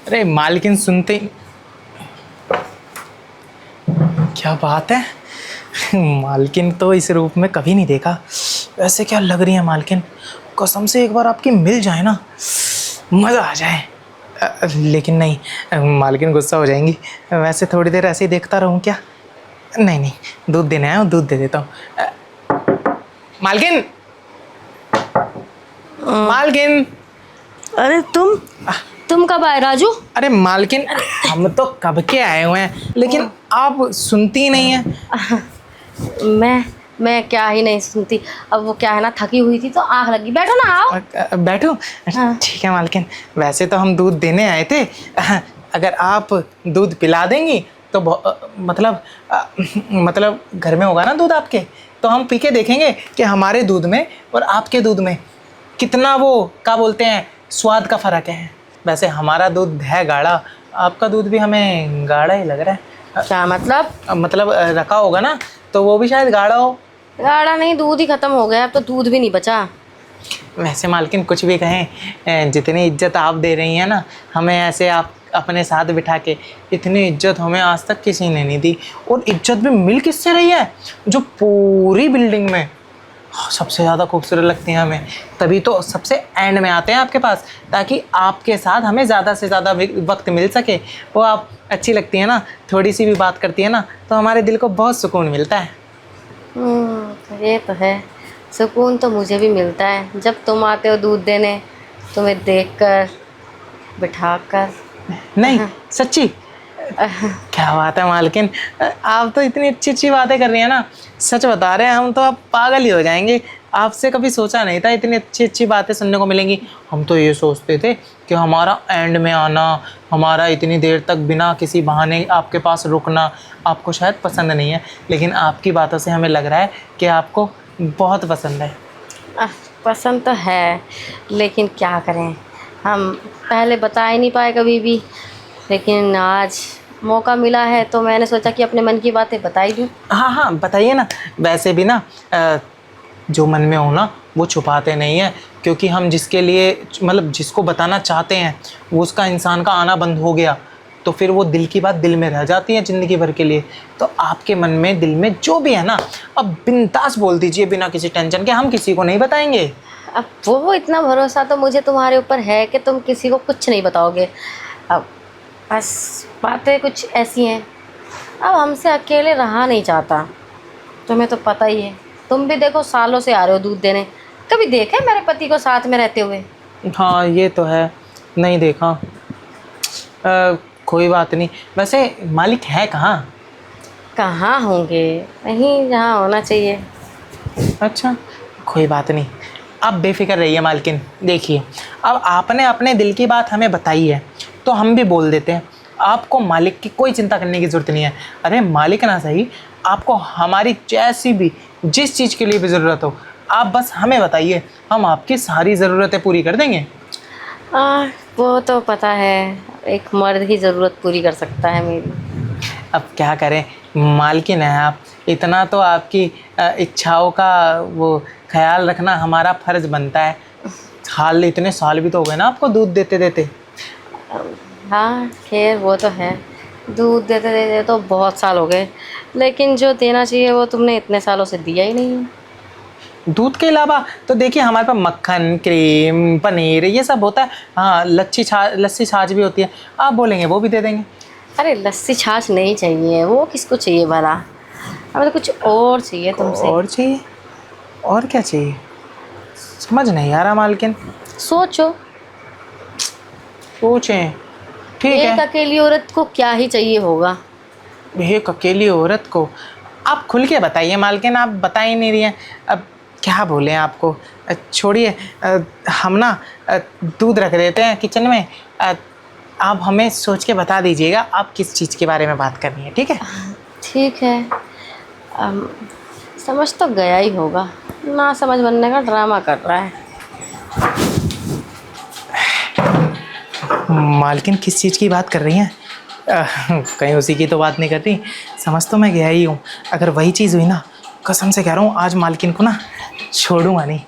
अरे मालकिन सुनते ही, क्या बात है। मालकिन तो इस रूप में कभी नहीं देखा। वैसे क्या लग रही है मालकिन, कसम से एक बार आपकी मिल जाए ना मज़ा आ जाए। लेकिन नहीं, मालकिन गुस्सा हो जाएंगी। वैसे थोड़ी देर ऐसे ही देखता रहूं क्या? नहीं नहीं, दूध देने आया हूँ, दूध दे देता हूँ। मालकिन, मालकिन। अरे तुम कब आए राजू? अरे मालकिन, हम तो कब के आए हुए हैं, लेकिन आप सुनती ही नहीं है। मैं क्या ही नहीं सुनती। अब वो क्या है ना, थकी हुई थी तो आँख लगी। बैठो ना, आओ। बैठो। हाँ। ठीक है मालकिन, वैसे तो हम दूध देने आए थे। अगर आप दूध पिला देंगी तो मतलब घर में होगा ना दूध आपके, तो हम पी के देखेंगे कि हमारे दूध में और आपके दूध में कितना वो क्या बोलते हैं स्वाद का फ़र्क है। वैसे हमारा दूध है गाढ़ा, आपका दूध भी हमें गाढ़ा ही लग रहा है। क्या मतलब? मतलब रखा होगा ना तो वो भी शायद गाढ़ा हो। गाढ़ा नहीं, दूध ही खत्म हो गया। अब तो दूध भी नहीं बचा। वैसे मालकिन कुछ भी कहें, जितनी इज्जत आप दे रही हैं ना हमें, ऐसे आप अपने साथ बिठा के, इतनी इज्जत हमें आज तक किसी ने नहीं दी। और इज्जत भी मिल किससे रही है? जो पूरी बिल्डिंग में सबसे ज़्यादा खूबसूरत लगती हैं हमें, तभी तो सबसे एंड में आते हैं आपके पास, ताकि आपके साथ हमें ज़्यादा से ज़्यादा वक्त मिल सके। वो आप अच्छी लगती है ना, थोड़ी सी भी बात करती है ना तो हमारे दिल को बहुत सुकून मिलता है। ये तो है, सुकून तो मुझे भी मिलता है जब तुम आते हो दूध देने, तुम्हें देखकर, बिठाकर। नहीं सच्ची। क्या बात है मालकिन, आप तो इतनी अच्छी अच्छी बातें कर रही हैं ना, सच बता रहे हैं हम तो आप पागल ही हो जाएंगे। आपसे कभी सोचा नहीं था इतनी अच्छी अच्छी बातें सुनने को मिलेंगी। हम तो ये सोचते थे कि हमारा एंड में आना, हमारा इतनी देर तक बिना किसी बहाने आपके पास रुकना आपको शायद पसंद नहीं है, लेकिन आपकी बातों से हमें लग रहा है कि आपको बहुत पसंद है। पसंद तो है, लेकिन क्या करें, हम पहले बता ही नहीं पाए कभी भी। लेकिन आज मौका मिला है तो मैंने सोचा कि अपने मन की बातें बता ही दूँ। हाँ हाँ बताइए ना। वैसे भी ना जो मन में हो ना वो छुपाते नहीं हैं, क्योंकि हम जिसके लिए मतलब जिसको बताना चाहते हैं वो उसका इंसान का आना बंद हो गया तो फिर वो दिल की बात दिल में रह जाती है ज़िंदगी भर के लिए। तो आपके मन में दिल में जो भी है ना, अब बिंदास बोल दीजिए बिना किसी टेंशन के, हम किसी को नहीं बताएंगे। अब वो इतना भरोसा तो मुझे तुम्हारे ऊपर है कि तुम किसी को कुछ नहीं बताओगे। अब बस बातें कुछ ऐसी हैं, अब हमसे अकेले रहा नहीं चाहता। तुम्हें तो पता ही है, तुम भी देखो सालों से आ रहे हो दूध देने, कभी देखे मेरे पति को साथ में रहते हुए? हाँ ये तो है, नहीं देखा। कोई बात नहीं। वैसे मालिक है कहाँ? कहाँ होंगे, वहीं जहाँ होना चाहिए। अच्छा कोई बात नहीं, आप बेफिक्र रहिए मालकिन। देखिए अब आपने अपने दिल की बात हमें बताई है तो हम भी बोल देते हैं। आपको मालिक की कोई चिंता करने की ज़रूरत नहीं है। अरे मालिक ना सही, आपको हमारी जैसी भी जिस चीज़ के लिए भी ज़रूरत हो आप बस हमें बताइए, हम आपकी सारी ज़रूरतें पूरी कर देंगे। वो तो पता है, एक मर्द ही ज़रूरत पूरी कर सकता है मेरी। अब क्या करें, मालकिन है आप, इतना तो आपकी इच्छाओं का वो ख्याल रखना हमारा फ़र्ज़ बनता है। हाल इतने साल भी तो हो गए ना आपको दूध देते देते। हाँ खैर वो तो है, दूध देते देते तो बहुत साल हो गए, लेकिन जो देना चाहिए वो तुमने इतने सालों से दिया ही नहीं है। दूध के अलावा तो देखिए हमारे पास मक्खन, क्रीम, पनीर ये सब होता है। हाँ लस्सी छाछ भी होती है, आप बोलेंगे वो भी दे देंगे। अरे लस्सी छाछ नहीं चाहिए, वो किसको चाहिए भला, हमें तो कुछ और चाहिए तुमसे। और चाहिए? और क्या चाहिए? समझ नहीं आ रहा मालकिन। सोचो। सोचें। ठीक एक है। अकेली औरत को क्या ही चाहिए होगा? एक अकेली औरत को आप खुल के बताइए मालकिन, आप बता ही नहीं रही हैं। अब क्या बोलें आपको, छोड़िए। हम ना दूध रख देते हैं किचन में। आप हमें सोच के बता दीजिएगा आप किस चीज़ के बारे में बात करनी है, ठीक है? ठीक है। समझ तो गया ही होगा, ना समझ बनने का ड्रामा कर रहा है। मालकिन किस चीज़ की बात कर रही हैं? कहीं उसी की तो बात नहीं कर रही? समझ तो मैं गया ही हूँ। अगर वही चीज़ हुई ना, कसम से कह रहा हूँ आज मालकिन को ना छोड़ूंगा नहीं।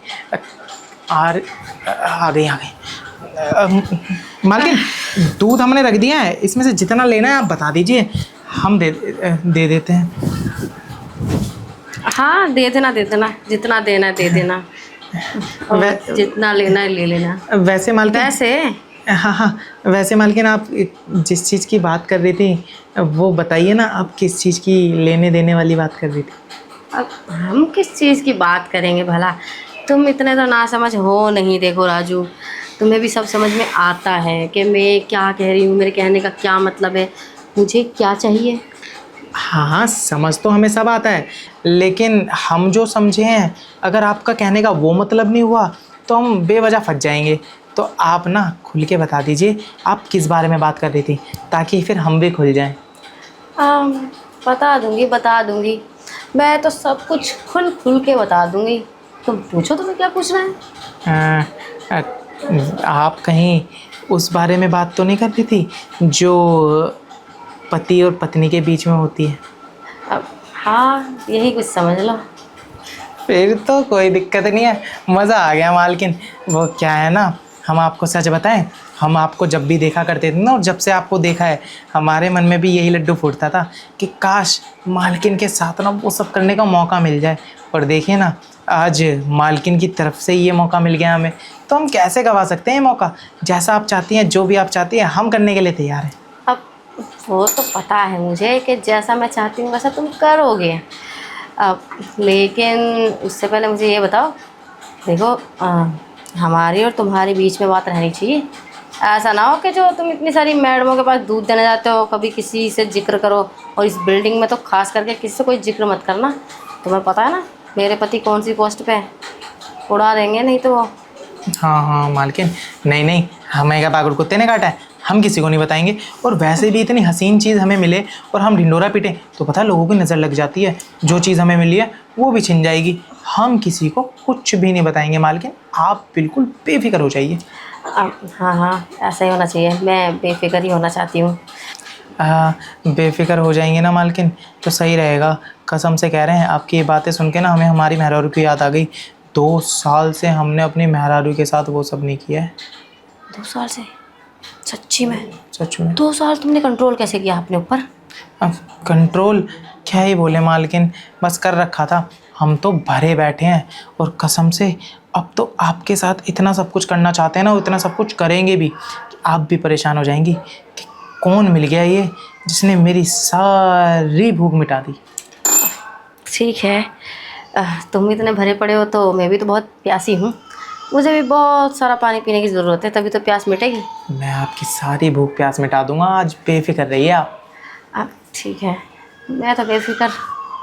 आ गई। मालकिन दूध हमने रख दिया है, इसमें से जितना लेना है आप बता दीजिए, हम दे देते हैं। हाँ दे देना जितना देना दे देना, और जितना लेना है ले लेना। वैसे मालकिन, वैसे हाँ, वैसे मालकिन आप जिस चीज़ की बात कर रही थी वो बताइए ना, आप किस चीज़ की लेने देने वाली बात कर रही थी? अब हम किस चीज़ की बात करेंगे भला, तुम इतने तो ना समझ हो नहीं। देखो राजू, तुम्हें भी सब समझ में आता है कि मैं क्या कह रही हूँ, मेरे कहने का क्या मतलब है, मुझे क्या चाहिए। हाँ, समझ तो हमें सब आता है, लेकिन हम जो समझे हैं, अगर आपका कहने का वो मतलब नहीं हुआ तो हम बेवजह फंस जाएंगे। तो आप ना खुल के बता दीजिए आप किस बारे में बात कर रही थी, ताकि फिर हम भी खुल जाएं। बता दूंगी, मैं तो सब कुछ खुल के बता दूंगी। तुम पूछो, तुम्हें क्या पूछना है? अ, आप कहीं उस बारे में बात तो नहीं कर रही थी जो पति और पत्नी के बीच में होती है? अब हाँ, यही कुछ समझ लो। फिर तो कोई दिक्कत नहीं है, मज़ा आ गया मालकिन। वो क्या है ना, हम आपको सच बताएं, हम आपको जब भी देखा करते थे ना, और जब से आपको देखा है हमारे मन में भी यही लड्डू फूटता था कि काश मालकिन के साथ ना वो सब करने का मौका मिल जाए। और देखिए ना, आज मालकिन की तरफ से ये मौका मिल गया हमें, तो हम कैसे गवा सकते हैं ये मौका। जैसा आप चाहती हैं, जो भी आप चाहती हैं, हम करने के लिए तैयार हैं। अब वो तो पता है मुझे कि जैसा मैं चाहती हूँ वैसा तुम करोगे। अब लेकिन उससे पहले मुझे ये बताओ, देखो हमारी और तुम्हारे बीच में बात रहनी चाहिए। ऐसा ना हो कि जो तुम इतनी सारी मैडमों के पास दूध देने जाते हो, कभी किसी से जिक्र करो, और इस बिल्डिंग में तो खास करके किसी से कोई जिक्र मत करना। तुम्हें पता है ना मेरे पति कौन सी पोस्ट पे है, उड़ा देंगे नहीं तो वो। हाँ मालकिन, नहीं, हमें क्या पागल कुत्ते ने काटा है, हम किसी को नहीं बताएंगे। और वैसे भी इतनी हसीन चीज़ हमें मिले और हम ढिंडोरा पीटें तो पता है लोगों की नज़र लग जाती है, जो चीज़ हमें मिली है वो भी छिन जाएगी। हम किसी को कुछ भी नहीं बताएंगे मालकिन, आप बिल्कुल बेफिक्र हो जाइए। हाँ ऐसा ही होना चाहिए, मैं बेफिक्र ही होना चाहती हूँ। बेफिक्र हो जाएंगे ना मालकिन तो सही रहेगा, कसम से कह रहे हैं। आपकी ये बातें सुन के ना हमें हमारी मेहरारू की याद आ गई। 2 साल से हमने अपनी मेहरारू के साथ वो सब नहीं किया है। 2 साल से? सच्ची में? सच में 2 साल तुमने कंट्रोल कैसे किया अपने ऊपर? अब कंट्रोल क्या ही बोले मालकिन, बस कर रखा था। हम तो भरे बैठे हैं, और कसम से अब तो आपके साथ इतना सब कुछ करना चाहते हैं ना, इतना सब कुछ करेंगे भी कि आप भी परेशान हो जाएंगी कि कौन मिल गया ये जिसने मेरी सारी भूख मिटा दी। ठीक है, तुम इतने भरे पड़े हो तो मैं भी तो बहुत प्यासी हूँ, मुझे भी बहुत सारा पानी पीने की ज़रूरत है, तभी तो प्यास मिटेगी। मैं आपकी सारी भूख प्यास मिटा दूंगा, आज बेफिक्र रहिए आप। ठीक है, मैं तो बेफिक्र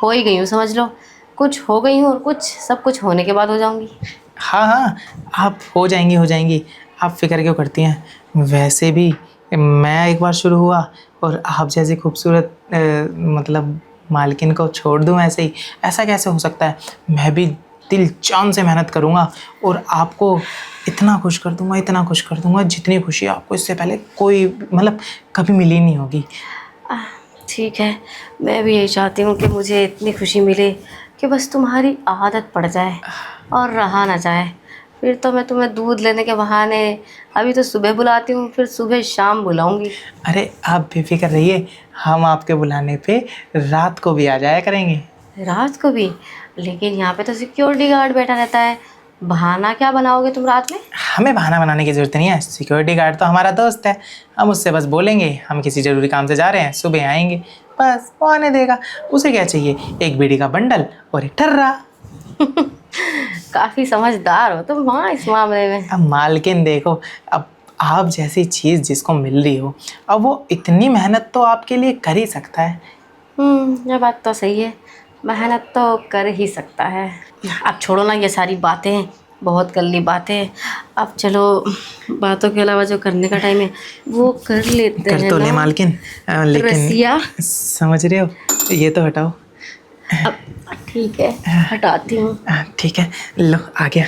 हो ही गई हूँ, समझ लो। कुछ हो गई हूँ, और कुछ सब कुछ होने के बाद हो जाऊँगी। हाँ, आप हो जाएंगी, आप फिक्र क्यों करती हैं। वैसे भी मैं एक बार शुरू हुआ और आप जैसी खूबसूरत मतलब मालकिन को छोड़ दूँ ऐसे ही, ऐसा कैसे हो सकता है। मैं भी दिल जान से मेहनत करूँगा और आपको इतना खुश कर दूँगा जितनी खुशी आपको इससे पहले कोई मतलब कभी मिली नहीं होगी। ठीक है, मैं भी यही चाहती हूँ कि मुझे इतनी खुशी मिले कि बस तुम्हारी आदत पड़ जाए और रहा ना जाए। फिर तो मैं तुम्हें दूध लेने के बहाने अभी तो सुबह बुलाती हूँ, फिर सुबह शाम बुलाऊंगी। अरे आप बेफिक्र रहिए, हम आपके बुलाने पे रात को भी आ जाया करेंगे। रात को भी? लेकिन यहाँ पे तो सिक्योरिटी गार्ड बैठा रहता है, बहाना क्या बनाओगे तुम रात में? हमें बहाना बनाने की ज़रूरत नहीं है, सिक्योरिटी गार्ड तो हमारा दोस्त है। हम उससे बस बोलेंगे हम किसी ज़रूरी काम से जा रहे हैं, सुबह आएंगे, बस वो आने देगा। उसे क्या चाहिए, एक बीड़ी का बंडल और एक ठर्रा। काफ़ी समझदार हो तुम हाँ इस मामले में। अब मालकिन देखो, अब आप जैसी चीज़ जिसको मिल रही हो, अब वो इतनी मेहनत तो आपके लिए कर ही सकता है। ये बात तो सही है, मेहनत तो कर ही सकता है। अब छोड़ो ना ये सारी बातें, बहुत गली बातें। अब चलो बातों के अलावा जो करने का टाइम है वो कर लेते हैं। कर तो ले मालकिन, लेकिन रसिया समझ रहे हो, ये तो हटाओ। अब ठीक है, हटाती हूँ। ठीक है, लो आ गया।